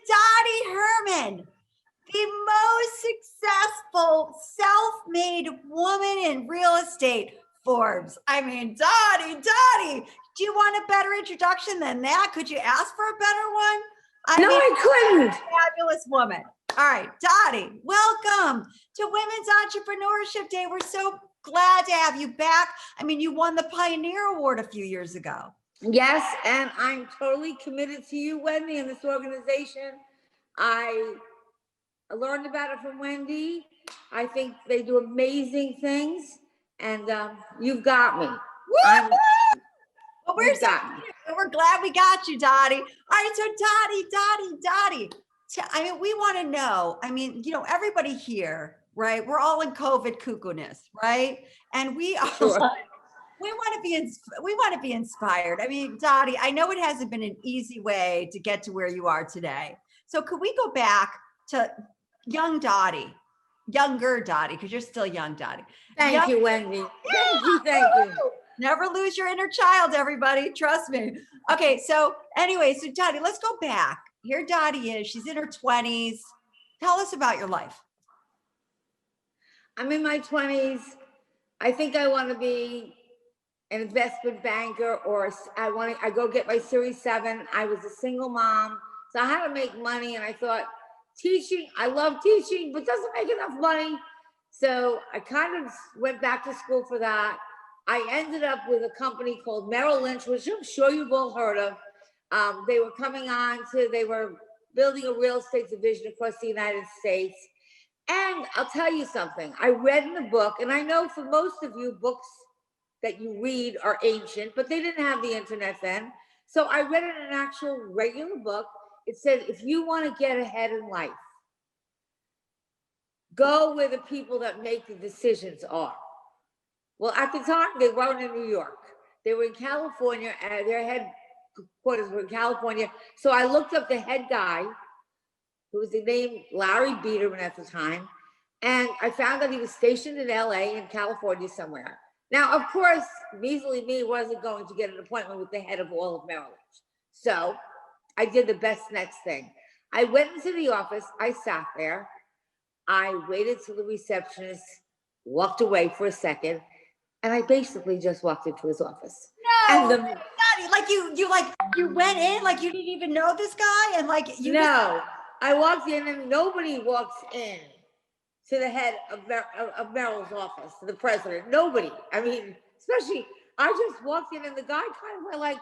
Dottie Herman, the most successful self-made woman in real estate. Forbes. I mean, Dottie, do you want a better introduction than that? Could you ask for a better one? I couldn't. Fabulous woman. All right, Dottie, welcome to Women's Entrepreneurship Day. We're so glad to have you back. I mean, you won the Pioneer Award a few years ago. Yes, and I'm totally committed to you, Wendy, and this organization. I learned about it from Wendy. I think they do amazing things, and you've got me. Well, we're glad we got you, Dottie. All right, so Dottie. I mean, we want to know. I mean, you know, everybody here, right? We're all in COVID cuckoo-ness, right? And we are. Sure. We want to be inspired. I mean, Dottie, I know it hasn't been an easy way to get to where you are today. So could we go back to younger Dottie, because you're still young, Dottie. Thank you, Wendy. Thank you. Never lose your inner child, everybody. Trust me. Okay, so anyway, so Dottie, let's go back. Here Dottie is. She's in her 20s. Tell us about your life. I'm in my 20s. I think I want to be an investment banker, or I go get my Series 7. I was a single mom, so I had to make money, and I thought teaching, I love teaching, but doesn't make enough money. So I kind of went back to school for that. I ended up with a company called Merrill Lynch, which I'm sure you've all heard of. They were building a real estate division across the United States. And I'll tell you something, I read in the book, and I know for most of you, books that you read are ancient, but they didn't have the internet then. So I read in an actual regular book. It said, if you want to get ahead in life, go where the people that make the decisions are. Well, at the time, they weren't in New York. They were in California, and their headquarters were in California. So I looked up the head guy, who was named Larry Biederman at the time, and I found that he was stationed in LA, in California somewhere. Now, of course, measly me wasn't going to get an appointment with the head of all of Merrill Lynch. So I did the best next thing. I went into the office, I sat there, I waited till the receptionist walked away for a second, and I basically just walked into his office. No, Dottie, you went in, like you didn't even know this guy, and like you. No, I walked in, and nobody walks in to the head of Merrill's office, to the president. Nobody. I mean, especially, I just walked in, and the guy kind of went like,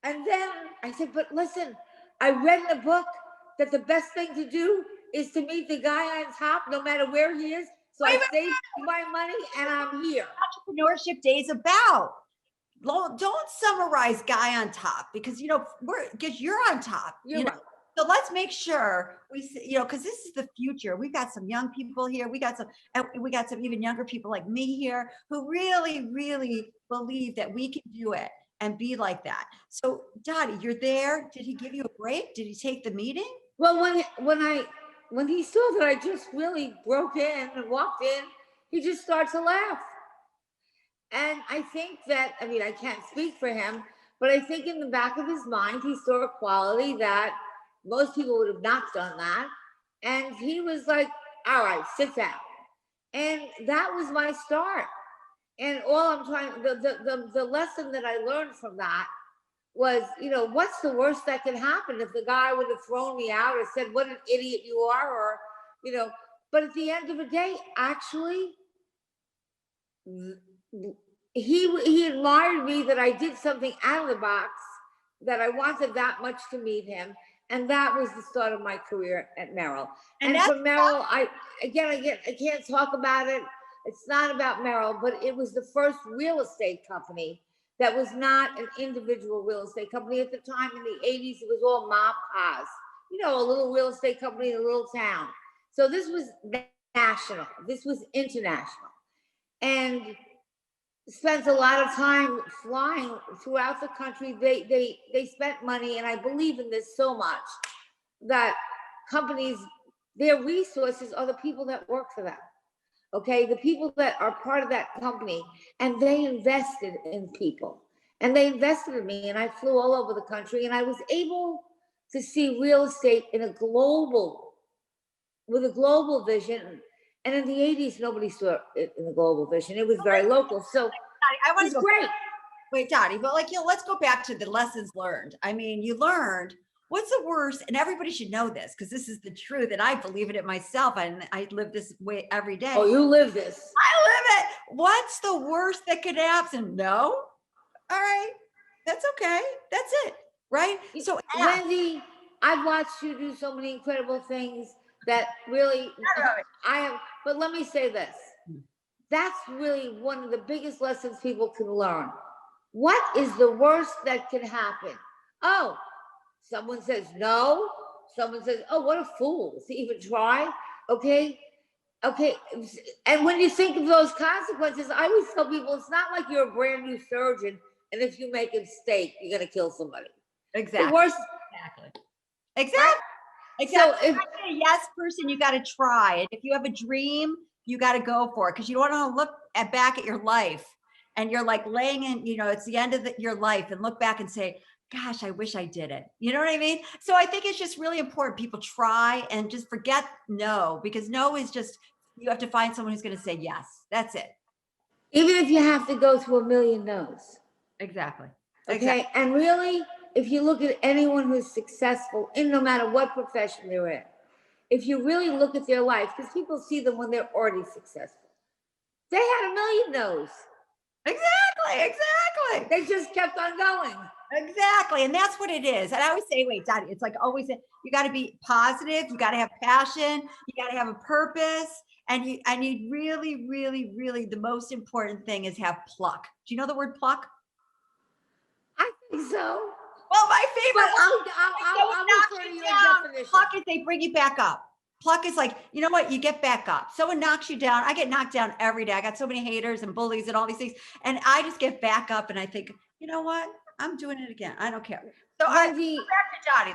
and then I said, but listen, I read in the book that the best thing to do is to meet the guy on top, no matter where he is. So I saved my money, and I'm here. Entrepreneurship Day is about. Don't summarize guy on top, because you know because you're on top. You're right. So let's make sure because this is the future. We've got some young people here. We got some even younger people like me here who really, really believe that we can do it and be like that. So Dottie, you're there. Did he give you a break? Did he take the meeting? Well, when he saw that I just really broke in and walked in, he just started to laugh. And I think that, I mean, I can't speak for him, but I think in the back of his mind, he saw a quality that most people would have not done that. And he was like, all right, sit down. And that was my start. And all I'm trying, the lesson that I learned from that was, you know, what's the worst that could happen if the guy would have thrown me out or said, what an idiot you are, or, you know, but at the end of the day, actually, he admired me that I did something out of the box, that I wanted that much to meet him. And that was the start of my career at Merrill. And for Merrill, I can't talk about it. It's not about Merrill, but it was the first real estate company that was not an individual real estate company. At the time in the 80s, it was all ma-pas, you know, a little real estate company in a little town. So this was national, this was international. And spent a lot of time flying throughout the country. They spent money, and I believe in this so much, that companies, their resources are the people that work for them. Okay, the people that are part of that company, and they invested in people, and they invested in me, and I flew all over the country, and I was able to see real estate in with a global vision. And in the 80s, nobody saw it in a global vision. It was very local. So I want it's to go great. Wait, Dottie, but like, let's go back to the lessons learned. I mean, you learned what's the worst, and everybody should know this because this is the truth, and I believe in it myself, and I live this way every day. Oh, you live this. I live it. What's the worst that could happen? No. All right. That's okay. That's it. Right. So Wendy, I've watched you do so many incredible things that really I have, but let me say this. That's really one of the biggest lessons people can learn. What is the worst that can happen? Oh, someone says no. Someone says, oh, what a fool to even try. Okay. Okay. And when you think of those consequences, I always tell people it's not like you're a brand new surgeon. And if you make a mistake, you're going to kill somebody. Exactly. The worst. Exactly. Right? Exactly. So if you're a yes person, you got to try it. If you have a dream, you got to go for it because you don't want to look back at your life and you're like laying in, it's the end of your life and look back and say, gosh, I wish I did it. You know what I mean? So I think it's just really important. People try and just forget no, because no is just, you have to find someone who's going to say yes. That's it. Even if you have to go through a million no's. Exactly. Okay. Exactly. And really, if you look at anyone who's successful in no matter what profession they're in, if you really look at their life, because people see them when they're already successful, they had a million no's. Exactly. They just kept on going. Exactly. And that's what it is. And I always say, wait, Dottie, it's like always, you got to be positive. You got to have passion. You got to have a purpose. And you really, really, really, the most important thing is have pluck. Do you know the word pluck? I think so. Well, my favorite I'll refer to your definition. Pluck is they bring you back up. Pluck is like, you know what? You get back up. Someone knocks you down. I get knocked down every day. I got so many haters and bullies and all these things. And I just get back up and I think, you know what? I'm doing it again. I don't care. So Wendy,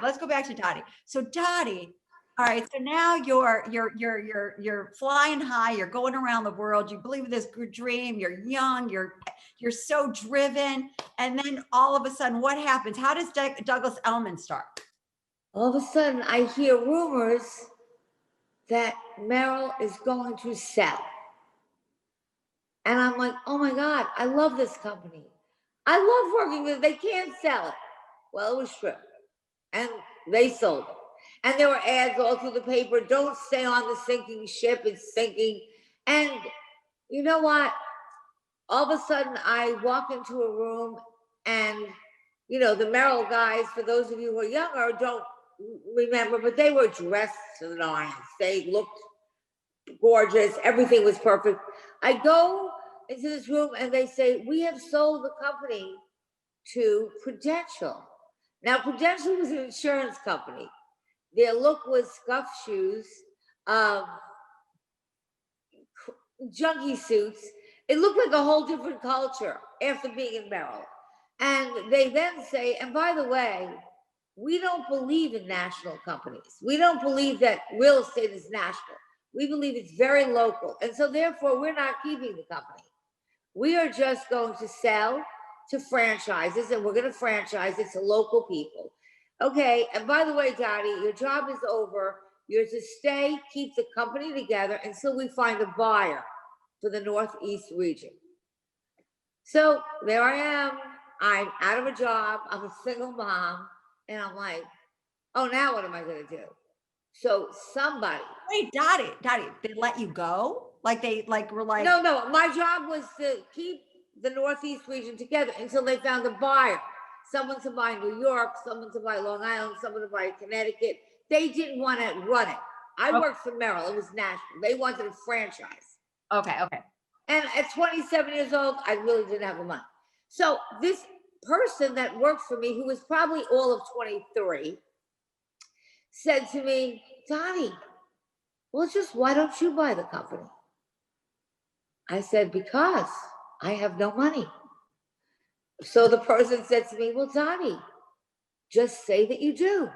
let's go back to Dottie. So Dottie, all right. So now you're flying high. You're going around the world. You believe in this dream. You're young. You're so driven. And then all of a sudden, what happens? How does Douglas Elliman start? All of a sudden, I hear rumors that Merrill is going to sell. And I'm like, oh my God, I love this company. I love working with it. They can't sell it. Well, it was true. And they sold it. And there were ads all through the paper. Don't stay on the sinking ship. It's sinking. And you know what? All of a sudden, I walk into a room and, the Merrill guys, for those of you who are younger, don't remember, but they were dressed to the nines. They looked gorgeous. Everything was perfect. I go into this room and they say, we have sold the company to Prudential. Now, Prudential was an insurance company. Their look was scuffed shoes, junkie suits. It looked like a whole different culture after being in Merrill. And they then say, and by the way, we don't believe in national companies. We don't believe that real estate is national. We believe it's very local. And so therefore, we're not keeping the company. We are just going to sell to franchises, and we're going to franchise it to local people. Okay, and by the way, Dottie, your job is over. You're to stay, keep the company together until we find a buyer for the Northeast region. So there I am. I'm out of a job. I'm a single mom. And I'm like, oh, now what am I going to do? So somebody. Wait, Dottie, they let you go? Like were like. No, my job was to keep the Northeast region together until they found a buyer. Someone to buy New York, someone to buy Long Island, someone to buy Connecticut. They didn't want to run it. I worked for Merrill. It was national. They wanted a franchise. Okay. And at 27 years old, I really didn't have the money. So this person that worked for me, who was probably all of 23, said to me, Dottie, well, why don't you buy the company? I said, because I have no money. So the person said to me, well, Dottie, just say that you do.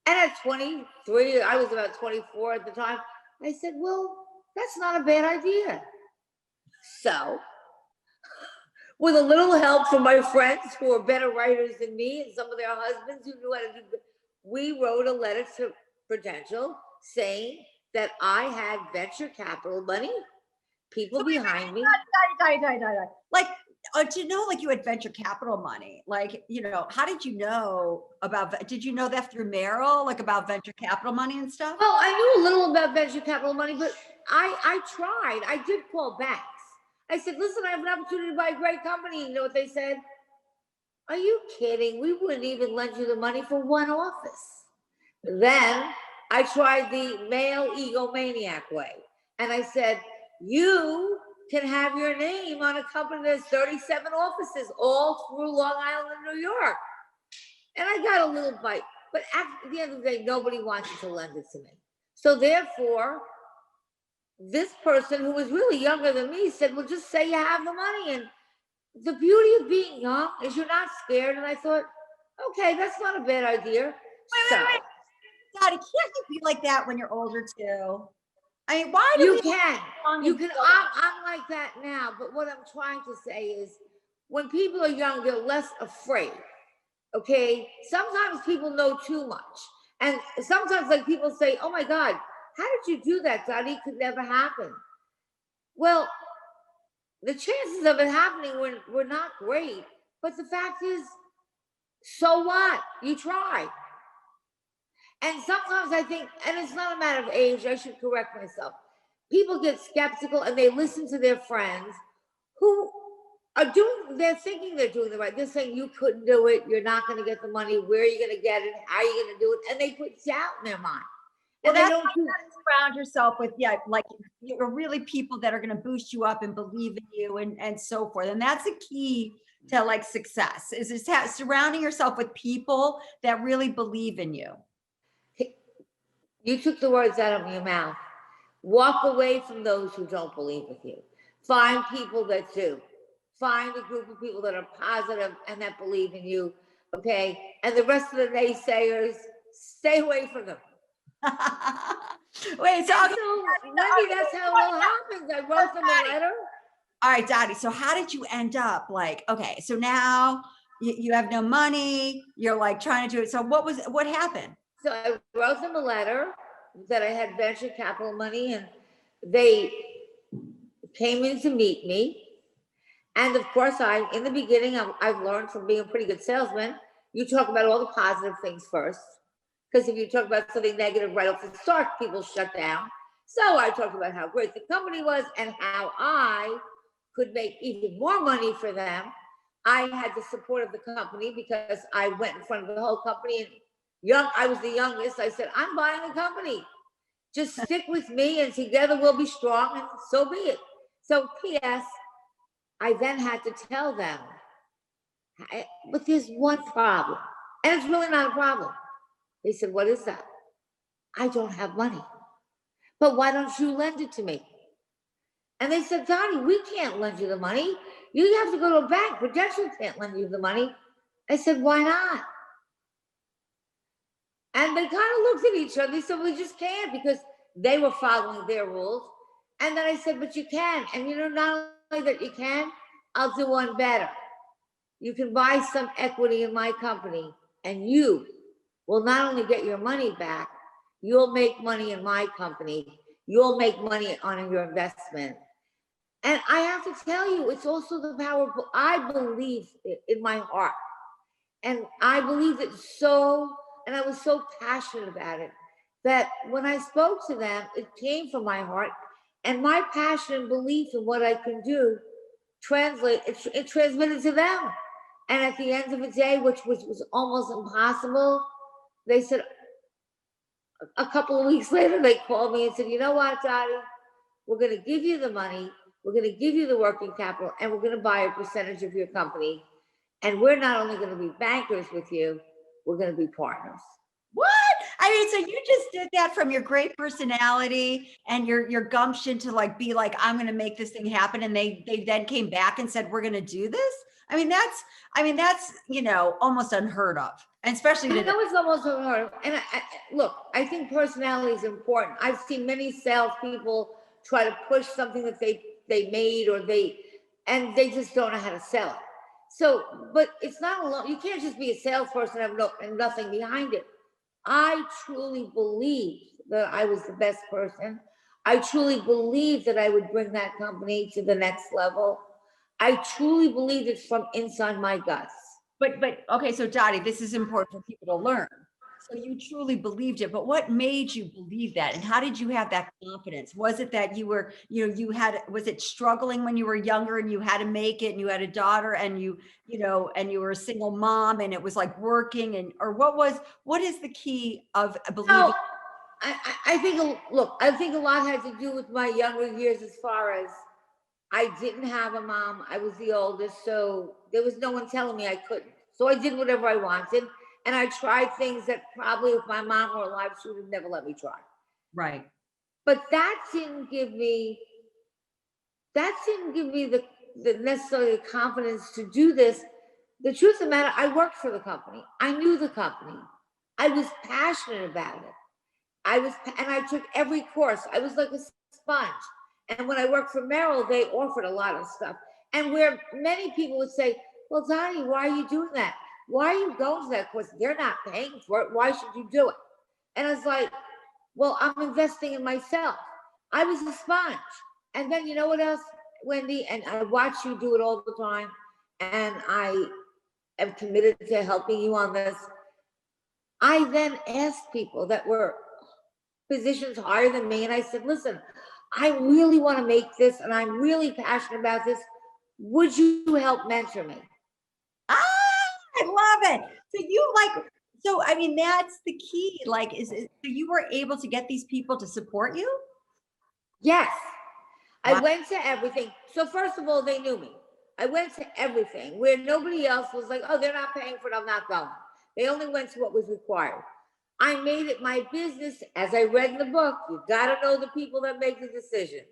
And at 23, I was about 24 at the time, I said, well, that's not a bad idea. So with a little help from my friends who are better writers than me and some of their husbands who knew how to do we wrote a letter to Prudential saying that I had venture capital money, people behind me. Like, do you know, like you had venture capital money? Like, you know, how did you know about, did you know that through Merrill, like about venture capital money and stuff? Well, I knew a little about venture capital money, but I tried. I did call banks. I said, listen, I have an opportunity to buy a great company. You know what they said? Are you kidding? We wouldn't even lend you the money for one office. Then I tried the male egomaniac way. And I said, you can have your name on a company that's 37 offices all through Long Island and New York. And I got a little bite. But at the end of the day, nobody wanted to lend it to me. So therefore, this person who was really younger than me said, well, just say you have the money. And the beauty of being young is you're not scared. And I thought, okay, that's not a bad idea. Wait. Dottie, can't you be like that when you're older too? I mean, why do you we can. You can. I'm like that now. But what I'm trying to say is, when people are young, they're less afraid. Okay. Sometimes people know too much, and sometimes, like, people say, "Oh my God, how did you do that, Dottie? It could never happen." Well, the chances of it happening were not great. But the fact is, so what? You tried. And sometimes I think, and it's not a matter of age, I should correct myself. People get skeptical and they listen to their friends who are doing, they're thinking they're doing the right. They're saying, you couldn't do it. You're not going to get the money. Where are you going to get it? How are you going to do it? And they put doubt in their mind. Well, that's why you gotta surround yourself with, like you're really people that are going to boost you up and believe in you and so forth. And that's the key to like success is surrounding yourself with people that really believe in you. You took the words out of your mouth. Walk away from those who don't believe with you. Find people that do. Find a group of people that are positive and that believe in you. Okay. And the rest of the naysayers, stay away from them. Wait, so Wendy, that's how it all happens. I wrote them a letter. All right, Dottie. So how did you end up like, okay, so now you have no money, you're like trying to do it. So what happened? So I wrote them a letter that I had venture capital money, and they came in to meet me. And of course, in the beginning, I've learned from being a pretty good salesman, you talk about all the positive things first. Because if you talk about something negative right off the start, people shut down. So I talked about how great the company was and how I could make even more money for them. I had the support of the company because I went in front of the whole company, and I was the youngest. I said, I'm buying a company. Just stick with me and together we'll be strong, and so be it. So P.S., I then had to tell them, but there's one problem, and it's really not a problem. They said, what is that? I don't have money. But why don't you lend it to me? And they said, Dottie, we can't lend you the money. You have to go to a bank. Prudential can't lend you the money. I said, why not? And they kind of looked at each other. They said, we just can't, because they were following their rules. And then I said, but you can. And you know, not only that you can, I'll do one better. You can buy some equity in my company, and you will not only get your money back, you'll make money in my company. You'll make money on your investment. And I have to tell you, it's also the power of, I believe it in my heart. And I believed it so, and I was so passionate about it, that when I spoke to them, it came from my heart. And my passion and belief in what I can do it transmitted to them. And at the end of the day, which was almost impossible, they said, a couple of weeks later, they called me and said, you know what, Dottie, we're going to give you the money, we're going to give you the working capital, and we're going to buy a percentage of your company. And we're not only going to be bankers with you, we're going to be partners. What? I mean, so you just did that from your great personality and your gumption to like be like, I'm going to make this thing happen. And they then came back and said, we're going to do this. I mean, that's, you know, almost unheard of. And especially I know it's almost unheard of. And look, I think personality is important. I've seen many salespeople try to push something that they made and they just don't know how to sell it. So, but it's not alone. You can't just be a salesperson and have nothing behind it. I truly believed that I was the best person. I truly believed that I would bring that company to the next level. I truly believed it from inside my guts. But okay, so Dottie, this is important for people to learn. So you truly believed it, but what made you believe that? And how did you have that confidence? Was it that you were, was it struggling when you were younger and you had to make it and you had a daughter and and you were a single mom and it was like working or what is the key of believing? No, I think, look, I think a lot had to do with my younger years as far as I didn't have a mom. I was the oldest, so there was no one telling me I couldn't. So I did whatever I wanted. And I tried things that probably if my mom were alive, she would have never let me try. Right. But that didn't give me the necessary confidence to do this. The truth of the matter, I worked for the company. I knew the company. I was passionate about it. And I took every course. I was like a sponge. And when I worked for Merrill, they offered a lot of stuff. And where many people would say, well, Dottie, why are you doing that? Why are you going to that course? They're not paying for it. Why should you do it? And it's like, well, I'm investing in myself. I was a sponge. And then you know what else, Wendy? And I watch you do it all the time. And I am committed to helping you on this. I then asked people that were positions higher than me. And I said, listen, I really want to make this and I'm really passionate about this. Would you help mentor me? I love it. So I mean, that's the key. Like, so you were able to get these people to support you? Yes. Wow. I went to everything. So first of all, they knew me. I went to everything where nobody else was like, oh, they're not paying for it, I'm not going. They only went to what was required. I made it my business, as I read in the book, you gotta know the people that make the decisions.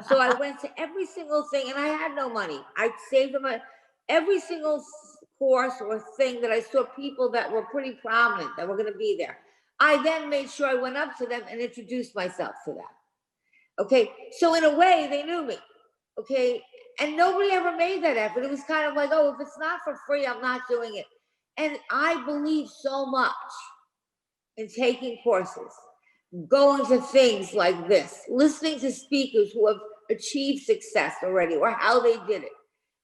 So I went to every single thing and I had no money. I saved them every single course or thing that I saw people that were pretty prominent that were gonna be there. I then made sure I went up to them and introduced myself to them. Okay, so in a way, they knew me. Okay, and nobody ever made that effort. It was kind of like, oh, if it's not for free, I'm not doing it. And I believe so much in taking courses, going to things like this, listening to speakers who have achieved success already or how they did it.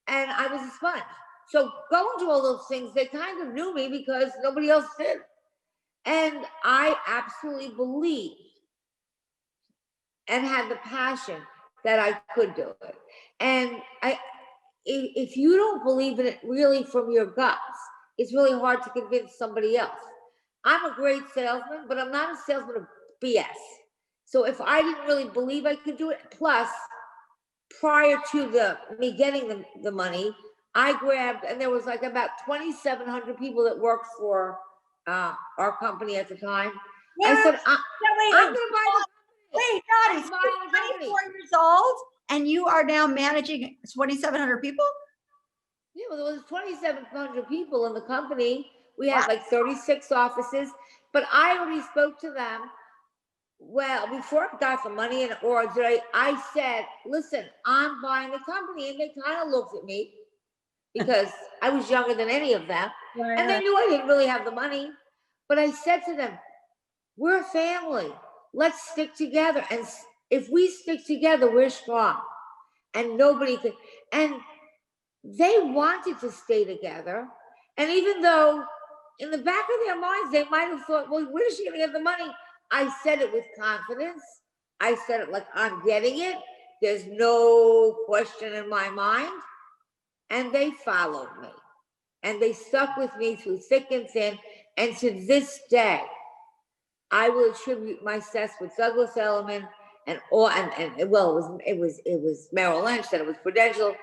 And I was a sponge. So going to all those things, they kind of knew me because nobody else did. And I absolutely believed and had the passion that I could do it. And if you don't believe in it really from your guts, it's really hard to convince somebody else. I'm a great salesman, but I'm not a salesman of BS. So if I didn't really believe I could do it, plus prior to me getting the money, I grabbed, and there was like about 2,700 people that worked for our company at the time. I said, I'm going to buy the Wait, Dottie, you're 24 years old and you are now managing 2,700 people? Yeah, well, there was 2,700 people in the company. We had like 36 offices, but I already spoke to them. Well, before I got the money and or I said, listen, I'm buying the company. And they kind of looked at me because I was younger than any of them. Right. And they knew I didn't really have the money. But I said to them, we're a family. Let's stick together. And if we stick together, we're strong. And nobody could. And they wanted to stay together. And even though in the back of their minds, they might have thought, well, where's she going to get the money? I said it with confidence. I said it like, I'm getting it. There's no question in my mind. And they followed me. And they stuck with me through thick and thin. And to this day, I will attribute my success with Douglas Elliman and well, it was Merrill Lynch, then it was Prudential.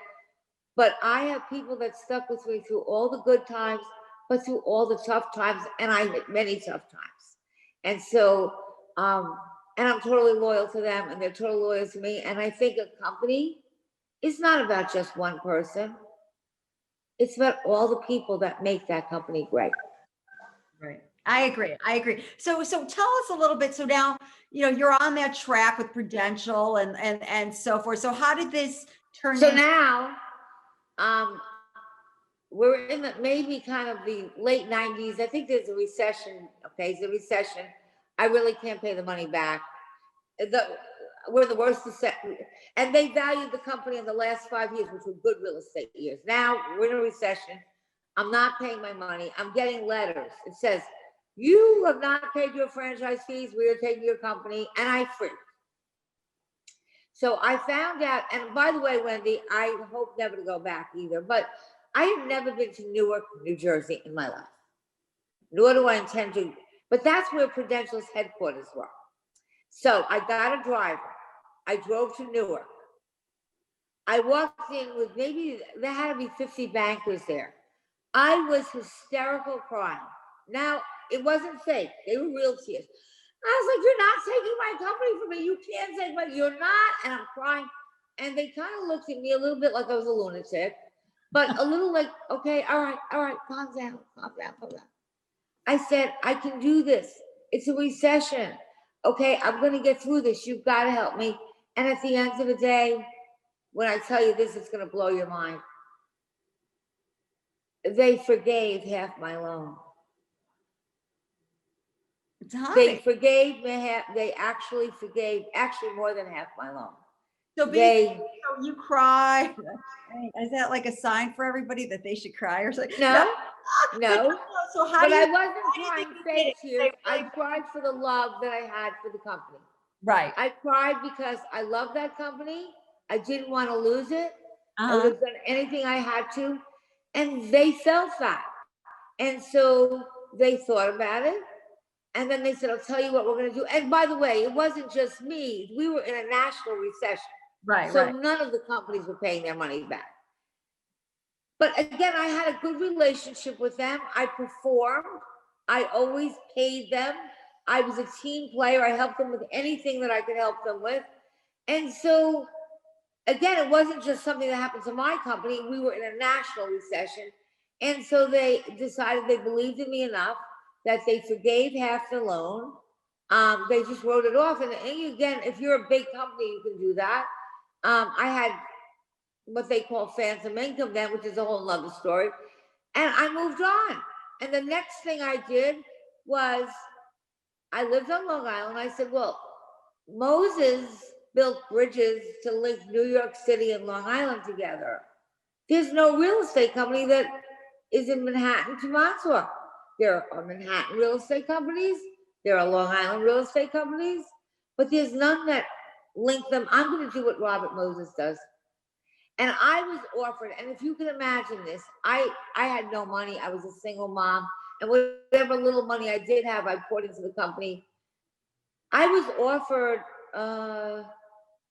But I have people that stuck with me through all the good times, but through all the tough times, and I hit many tough times. And so, and I'm totally loyal to them, and they're totally loyal to me. And I think a company is not about just one person. It's about all the people that make that company great. Right. I agree. So tell us a little bit. So now, you're on that track with Prudential and so forth. So how did this turn? So now, we're in maybe kind of the late 90s. I think there's a recession a Okay, it's a recession. I really can't pay the money back. We're the worst, and they valued the company in the last 5 years, which were good real estate years. Now we're in a recession. I'm not paying my money. I'm getting letters. It says, you have not paid your franchise fees. We are taking your company. And I freaked. So I found out, and by the way, Wendy, I hope never to go back either, but I have never been to Newark, New Jersey in my life. Nor do I intend to, but that's where Prudential's headquarters were. So I got a driver. I drove to Newark. I walked in with maybe, there had to be 50 bankers there. I was hysterical crying. Now, it wasn't fake. They were real tears. I was like, you're not taking my company from me. You can't take my, you're not. And I'm crying. And they kind of looked at me a little bit like I was a lunatic, but a little like, okay, all right, calm down. I said, I can do this. It's a recession. Okay, I'm going to get through this. You've got to help me. And at the end of the day, when I tell you this, it's going to blow your mind. They forgave half my loan. They forgave me half. They actually forgave more than half my loan. So you cry. Is that like a sign for everybody that they should cry or something? No. So how but do you, I wasn't crying fake tears. I cried for the love that I had for the company. Right. I cried because I love that company. I didn't want to lose it. I would have done anything I had to. And they felt that. And so they thought about it. And then they said, I'll tell you what we're going to do. And by the way, it wasn't just me. We were in a national recession. Right. So none of the companies were paying their money back. But again, I had a good relationship with them. I performed. I always paid them. I was a team player. I helped them with anything that I could help them with. And so, again, it wasn't just something that happened to my company. We were in a national recession. And so they decided they believed in me enough that they forgave half the loan. They just wrote it off. And again, if you're a big company, you can do that. I had what they call phantom income then, which is a whole nother story. And I moved on. And the next thing I did was I lived on Long Island. I said, well, Moses built bridges to link New York City and Long Island together. There's no real estate company that is in Manhattan to Montauk. There are Manhattan real estate companies. There are Long Island real estate companies, but there's none that link them. I'm going to do what Robert Moses does. And I was offered, and if you can imagine this, I had no money. I was a single mom, and whatever little money I did have, I poured into the company. I was offered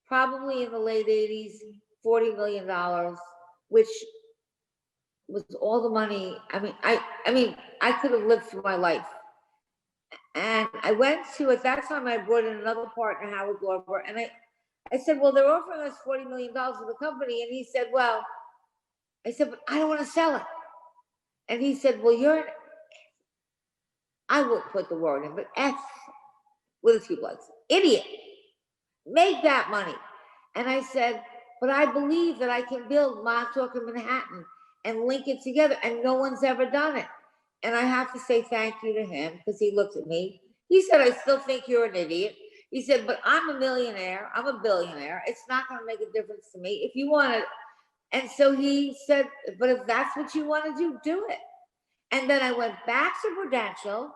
probably in the late 80s, $40 million, which was all the money. I mean, I could have lived through my life. And I went to, at that time, I brought in another partner, Howard Glover, and I said, well, they're offering us $40 million for the company. And he said, well, I said, but I don't want to sell it. And he said, well, I won't put the word in, but F with a few bloods, idiot, make that money. And I said, but I believe that I can build Montauk and Manhattan and link it together, and no one's ever done it. And I have to say thank you to him, because he looked at me. He said, I still think you're an idiot. He said, but I'm a millionaire. I'm a billionaire. It's not going to make a difference to me. If you want it. And so he said, but if that's what you want to do, do it. And then I went back to Prudential.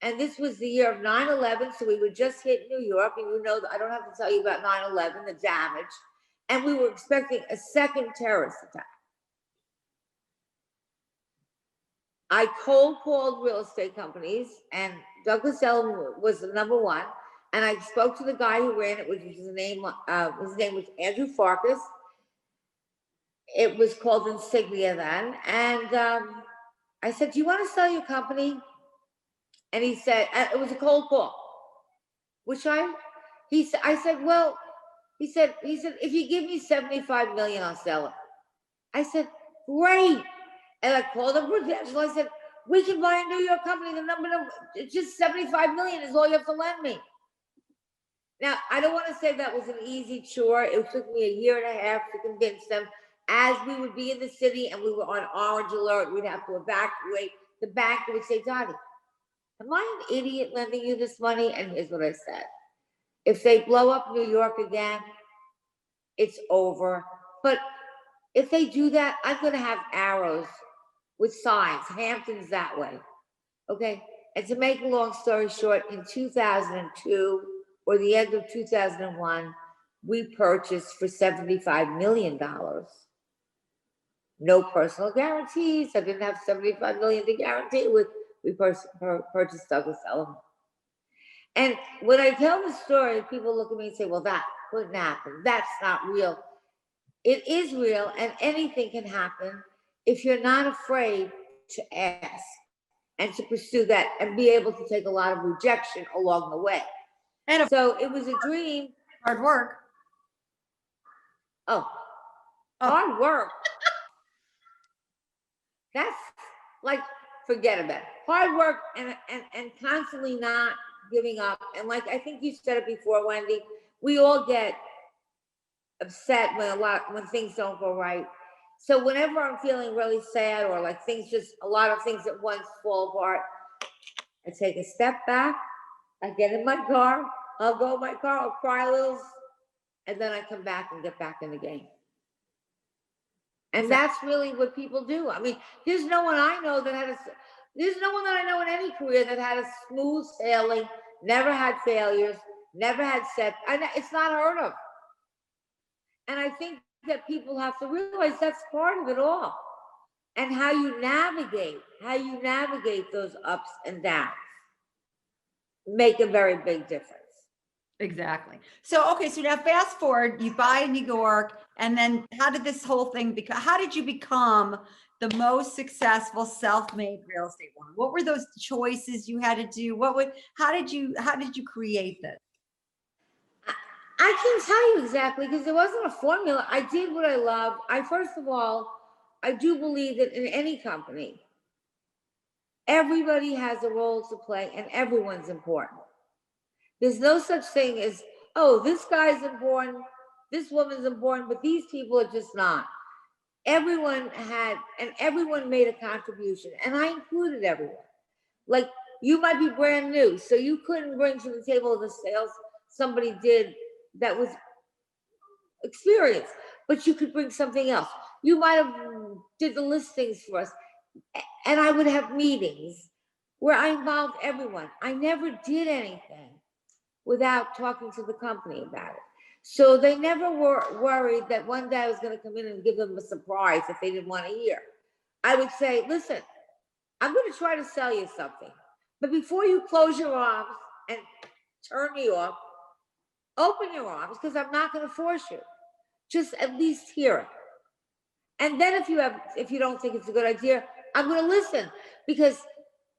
And this was the year of 9/11. So we were just hit New York. And you know, I don't have to tell you about 9/11, the damage. And we were expecting a second terrorist attack. I cold called real estate companies, and Douglas Elliman was the number one. And I spoke to the guy who ran it, which was his name was Andrew Farkas. It was called Insignia then. And I said, do you want to sell your company? And he said, it was a cold call, I said, well, he said, if you give me 75 million, I'll sell it. I said, great. And I called up Prudential. I said, we can buy a New York company. The number, just 75 million is all you have to lend me. Now, I don't want to say that was an easy chore. It took me a year and a half to convince them. As we would be in the city and we were on orange alert, we'd have to evacuate. The bank would say, Dottie, am I an idiot lending you this money? And here's what I said. If they blow up New York again, it's over. But if they do that, I'm going to have arrows with signs, Hampton's that way. Okay. And to make a long story short, in 2002 or the end of 2001, we purchased for $75 million. No personal guarantees. I didn't have $75 million to guarantee with. We purchased Douglas Elliman. And when I tell the story, people look at me and say, well, that couldn't happen. That's not real. It is real, and anything can happen if you're not afraid to ask and to pursue that and be able to take a lot of rejection along the way. And so it was a dream. Hard work. Oh. Hard work. That's like, forget about it. Hard work and constantly not giving up. And like, I think you said it before, Wendy, we all get upset when things don't go right. So whenever I'm feeling really sad or like a lot of things at once fall apart, I take a step back, I get in my car, I'll go in my car, I'll cry a little, and then I come back and get back in the game. And that's really what people do. I mean, there's no one I know that there's no one that I know in any career that had a smooth sailing, never had failures, never had it's not heard of. And I think that people have to realize that's part of it all. And how you navigate those ups and downs make a very big difference. Exactly. So, okay. So now fast forward, you buy New York, and then how did this whole thing how did you become the most successful self-made real estate woman? What were those choices you had to do? How did you create this? I can tell you exactly, because there wasn't a formula. I did what I love. First of all, I do believe that in any company, everybody has a role to play and everyone's important. There's no such thing as, oh, this guy's important, this woman's important, but these people are just not. Everyone made a contribution, and I included everyone. Like, you might be brand new, so you couldn't bring to the table the sales somebody did that was experienced, but you could bring something else. You might have did the listings for us, and I would have meetings where I involved everyone. I never did anything without talking to the company about it. So they never were worried that one day I was going to come in and give them a surprise if they didn't want to hear. I would say, listen, I'm going to try to sell you something, but before you close your arms and turn me off, open your arms, because I'm not going to force you. Just at least hear it. And then if you don't think it's a good idea, I'm going to listen, because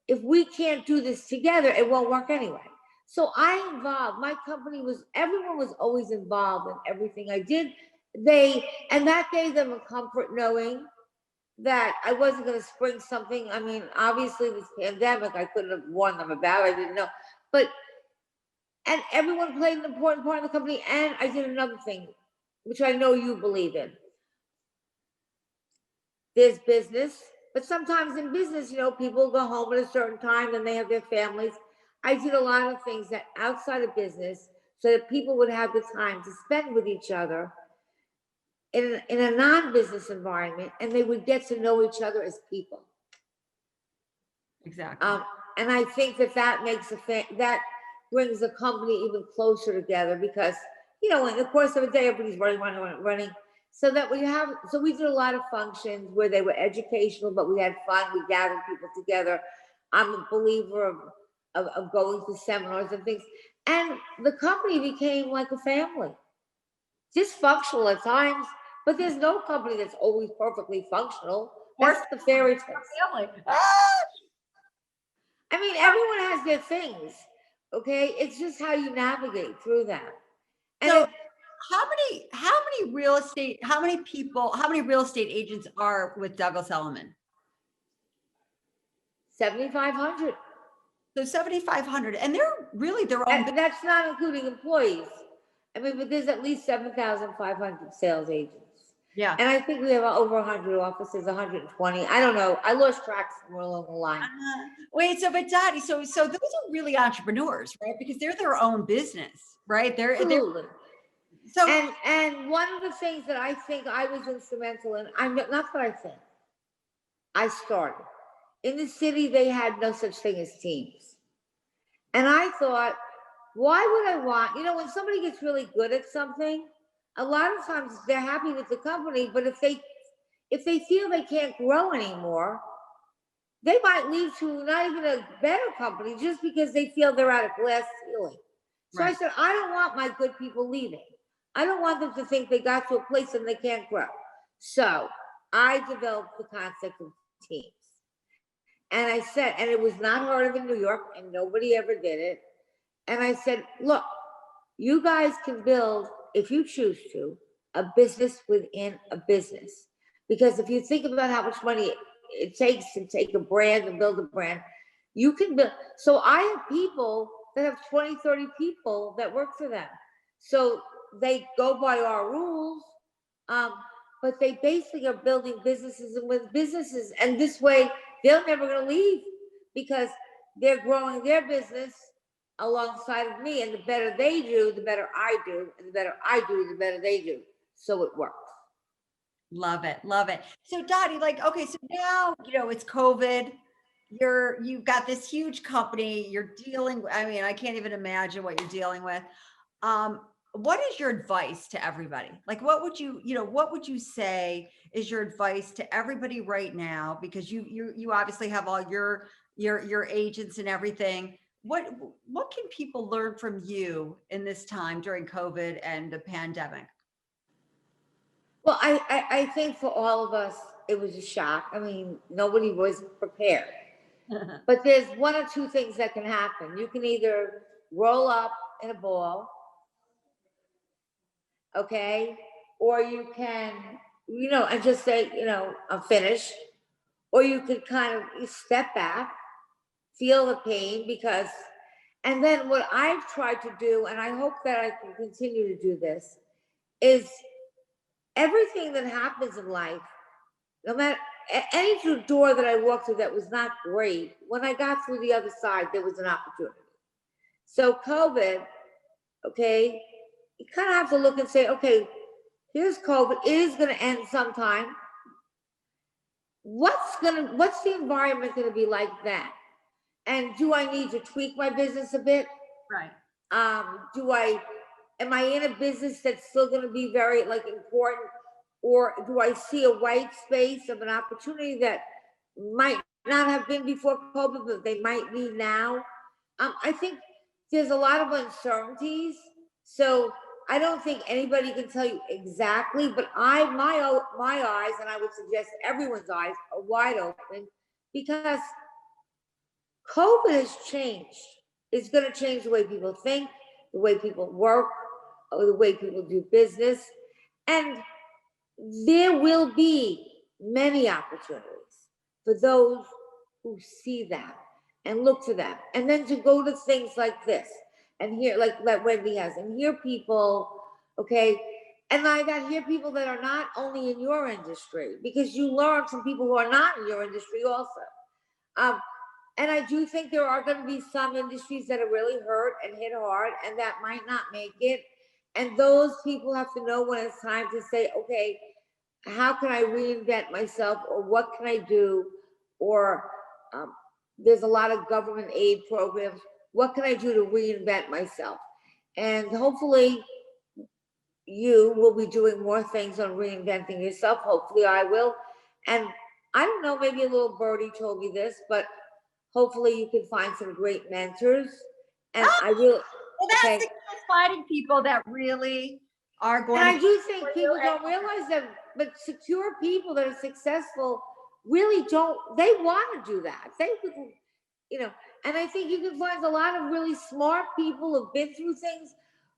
if we can't do this together, it won't work anyway. So my company everyone was always involved in everything I did. And that gave them a comfort knowing that I wasn't going to spring something. I mean, obviously this pandemic, I couldn't have warned them about, I didn't know, and everyone played an important part in the company. And I did another thing, which I know you believe in. There's business, but sometimes in business, people go home at a certain time and they have their families. I did a lot of things that outside of business so that people would have the time to spend with each other in a non-business environment, and they would get to know each other as people. Exactly. And I think that makes that brings a company even closer together, because, in the course of a day, everybody's running. So we did a lot of functions where they were educational, but we had fun. We gathered people together. I'm a believer of going to seminars and things. And the company became like a family. Dysfunctional at times, but there's no company that's always perfectly functional. That's the fairy tale. Family. I mean, everyone has their things, okay? It's just how you navigate through that. And so how many real estate agents are with Douglas Elliman? 7,500. So 7,500, and they're really their own. That's not including employees. I mean, but there's at least 7,500 sales agents. Yeah. And I think we have over 100 offices, 120. I don't know. I lost track somewhere along the line. Wait, so but Dottie, so those are really entrepreneurs, right? Because they're their own business, right? They're Absolutely. so And one of the things that I think I was instrumental in, I'm not that I think, I started. In the city, they had no such thing as teams. And I thought, why would I want, when somebody gets really good at something, a lot of times they're happy with the company, but if they feel they can't grow anymore, they might leave to not even a better company just because they feel they're at a glass ceiling. So I said, I don't want my good people leaving. I don't want them to think they got to a place and they can't grow. So I developed the concept of teams. And I said, and it was not heard of in New York, and nobody ever did it. And I said, look, you guys can build, if you choose to, a business within a business. Because if you think about how much money it takes to take a brand and build a brand, you can build. So I have people that have 20, 30 people that work for them. So they go by our rules, but they basically are building businesses and with businesses. And this way, they're never going to leave because they're growing their business alongside of me. And the better they do, the better I do. And the better I do, the better they do. So it works. love it, love it. So Dottie, like, okay, so now it's COVID. You've got this huge company. You're dealing. I mean, I can't even imagine what you're dealing with. What is your advice to everybody? Like, what would you say is your advice to everybody right now? Because you obviously have all your agents and everything. What can people learn from you in this time during COVID and the pandemic? Well, I think for all of us, it was a shock. I mean, nobody was prepared. But there's one or two things that can happen. You can either roll up in a ball, okay? Or you can, and just say, I'm finished. Or you could kind of step back, feel the pain and then what I've tried to do, and I hope that I can continue to do this, is everything that happens in life, no matter any door that I walked through that was not great, when I got through the other side, there was an opportunity. So COVID, okay, you kind of have to look and say, okay, here's COVID. It is going to end sometime. What's the environment going to be like then? And do I need to tweak my business a bit? Right. Am I in a business that's still going to be very important? Or do I see a white space of an opportunity that might not have been before COVID, but they might be now? I think there's a lot of uncertainties. So I don't think anybody can tell you exactly, but my eyes, and I would suggest everyone's eyes, are wide open because COVID has changed. It's going to change the way people think, the way people work, or the way people do business. And there will be many opportunities for those who see that and look for that. And then to go to things like this and hear, like Wendy has, and hear people, okay? And I got hear people that are not only in your industry, because you learn from people who are not in your industry also. And I do think there are going to be some industries that are really hurt and hit hard and that might not make it. And those people have to know when it's time to say, okay, how can I reinvent myself, or what can I do? Or there's a lot of government aid programs. What can I do to reinvent myself? And hopefully you will be doing more things on reinventing yourself. Hopefully I will. And I don't know, maybe a little birdie told me this, but hopefully you can find some great mentors. And I will. Well, that's the finding people that really are going. And I do think people don't realize that, but secure people that are successful really don't, they want to do that. They wouldn't, and I think you can find a lot of really smart people who've been through things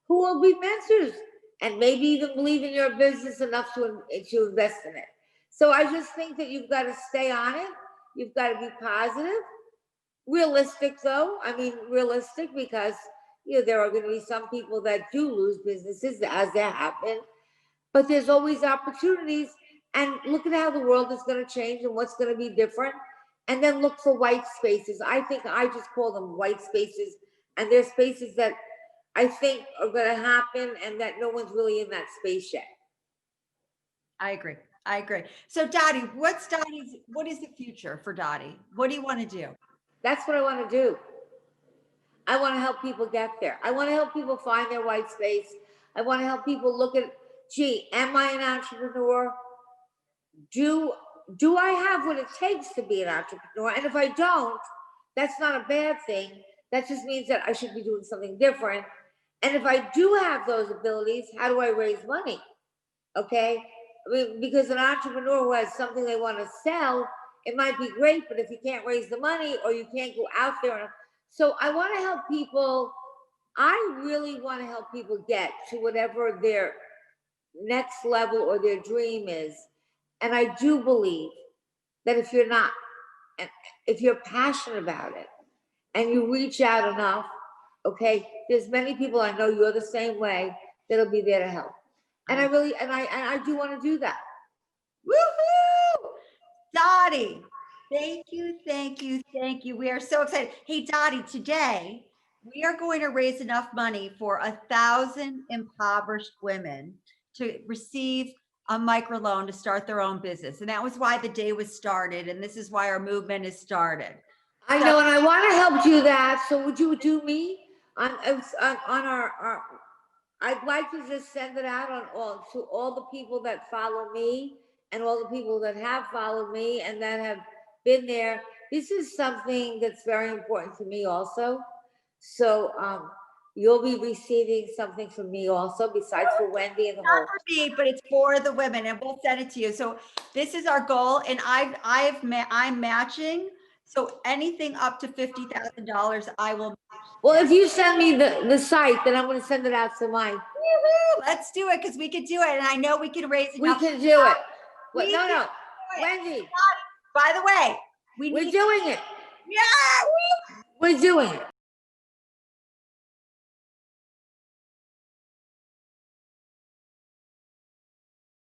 who will be mentors and maybe even believe in your business enough to invest in it. So I just think that you've got to stay on it. You've got to be positive. Realistic though, realistic because there are going to be some people that do lose businesses as that happen. but there's always opportunities. And look at how the world is going to change and what's going to be different. And then look for white spaces. I think I just call them white spaces. And there's spaces that I think are going to happen and that no one's really in that space yet. I agree. I agree. So Dottie, what is the future for Dottie? What do you want to do? That's what I want to do. I want to help people get there. I want to help people find their white space. I want to help people look at, gee, am I an entrepreneur? Do I have what it takes to be an entrepreneur? And if I don't, that's not a bad thing. That just means that I should be doing something different. And if I do have those abilities, how do I raise money? Okay, I mean, because an entrepreneur who has something they want to sell, it might be great, but if you can't raise the money or you can't go out there. So I want to help people. I really want to help people get to whatever their next level or their dream is. And I do believe that if you're passionate about it and you reach out enough, okay, there's many people I know you're the same way that'll be there to help. And I do want to do that. Woohoo! Dottie, thank you, thank you, thank you. We are so excited. Hey, Dottie, today we are going to raise enough money for 1,000 impoverished women to receive a microloan to start their own business. And that was why the day was started. And this is why our movement is started. I know, and I want to help do that. So would you do me on our I'd like to just send it out to all the people that follow me and all the people that have followed me and that have been there. This is something that's very important to me also. So you'll be receiving something from me also, besides for Wendy and the whole. Not for me, but it's for the women, and we'll send it to you. So this is our goal, and I'm matching. So anything up to $50,000, I will. Well, if you send me the site, then I'm going to send it out to mine. Let's do it, because we can do it, and I know we can raise enough. We can do it. But no, Wendy. By the way, we're doing it. Yeah, we're doing it.